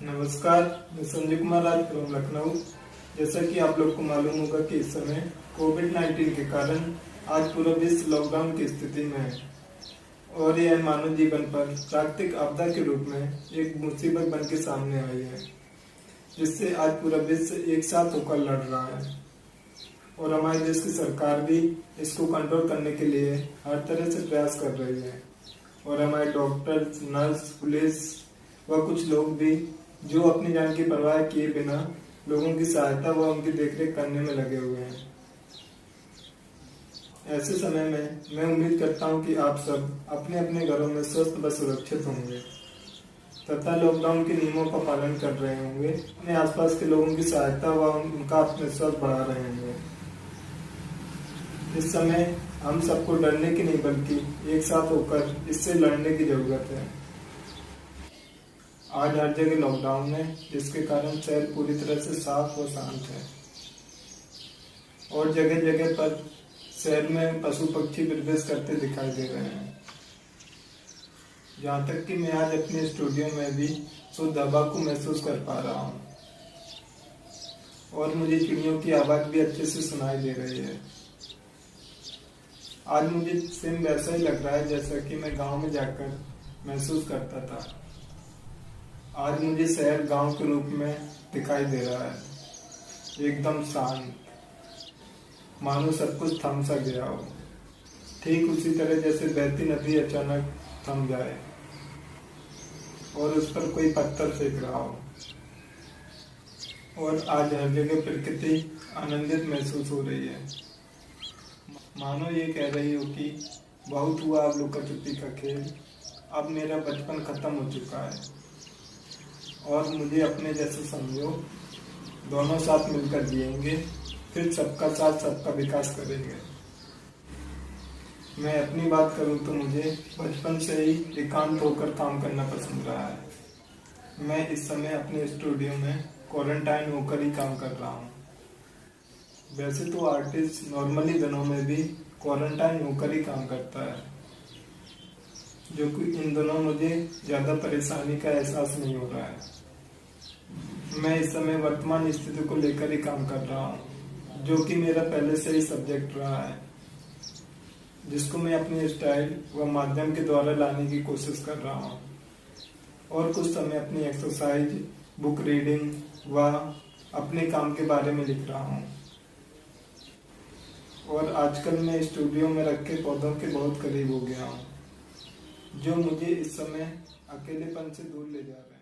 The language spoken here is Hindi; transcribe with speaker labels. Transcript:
Speaker 1: नमस्कार, मैं संजय कुमार राज फ्रॉम लखनऊ। जैसा कि आप लोग को मालूम होगा कि इस समय कोविड-19 के कारण आज पूरा विश्व लॉकडाउन की स्थिति में है और यह मानव जीवन पर प्राकृतिक आपदा के रूप में एक मुसीबत बन के सामने आई है, जिससे आज पूरा विश्व एक साथ होकर लड़ रहा है और हमारे देश की सरकार भी इसको कंट्रोल करने के लिए हर तरह से प्रयास कर रही है और हमारे डॉक्टर, नर्स, पुलिस व कुछ लोग भी जो अपनी जान की परवाह किए बिना लोगों की सहायता व उनकी देखरेख करने में लगे हुए हैं। ऐसे समय में मैं उम्मीद करता हूं कि आप सब अपने अपने घरों में स्वस्थ व सुरक्षित होंगे तथा लॉकडाउन के नियमों का पालन कर रहे होंगे, अपने आसपास के लोगों की सहायता व उनका आत्मविश्वास बढ़ा रहे होंगे। इस समय हम सबको डरने की नहीं बल्कि एक साथ होकर इससे लड़ने की जरूरत है। आज हर जगह लॉकडाउन है, जिसके कारण शहर पूरी तरह से साफ व शांत है और जगह जगह पर शहर में पशु पक्षी प्रवेश करते दिखाई दे रहे हैं। जहाँ तक कि मैं आज अपने स्टूडियो में भी शुद्ध हवा को महसूस कर पा रहा हूँ और मुझे चिड़ियों की आवाज भी अच्छे से सुनाई दे रही है। आज मुझे सेम वैसा ही लग रहा है जैसा कि मैं गांव में जाकर महसूस करता था। आज मुझे शहर गांव के रूप में दिखाई दे रहा है, एकदम शांत, मानो सब कुछ थम सा गया हो। ठीक उसी तरह जैसे बहती नदी अचानक थम जाए और उस पर कोई पत्थर फेंक रहा हो। और आज हर जगह प्रकृति आनंदित महसूस हो रही है, मानो ये कह रही हो कि बहुत हुआ अब लुका छुपी का खेल, अब मेरा बचपन खत्म हो चुका है और मुझे अपने जैसे समझो, दोनों साथ मिलकर जिएंगे, फिर सबका साथ सबका विकास करेंगे। मैं अपनी बात करूं तो मुझे बचपन से ही एकांत होकर काम करना पसंद रहा है। मैं इस समय अपने स्टूडियो में क्वारंटाइन होकर ही काम कर रहा हूं। वैसे तो आर्टिस्ट नॉर्मली दिनों में भी क्वारंटाइन होकर ही काम करता है, जो कि इन दिनों मुझे ज्यादा परेशानी का एहसास नहीं हो रहा है। मैं इस समय वर्तमान स्थिति को लेकर ही काम कर रहा हूँ, जो कि मेरा पहले से ही सब्जेक्ट रहा है, जिसको मैं अपनी स्टाइल व माध्यम के द्वारा लाने की कोशिश कर रहा हूँ और कुछ समय अपनी एक्सरसाइज, बुक रीडिंग व अपने काम के बारे में लिख रहा हूँ। और आजकल मैं स्टूडियो में रखे पौधों के बहुत करीब हो गया हूँ, जो मुझे इस समय अकेलेपन से दूर ले जा रहे हैं।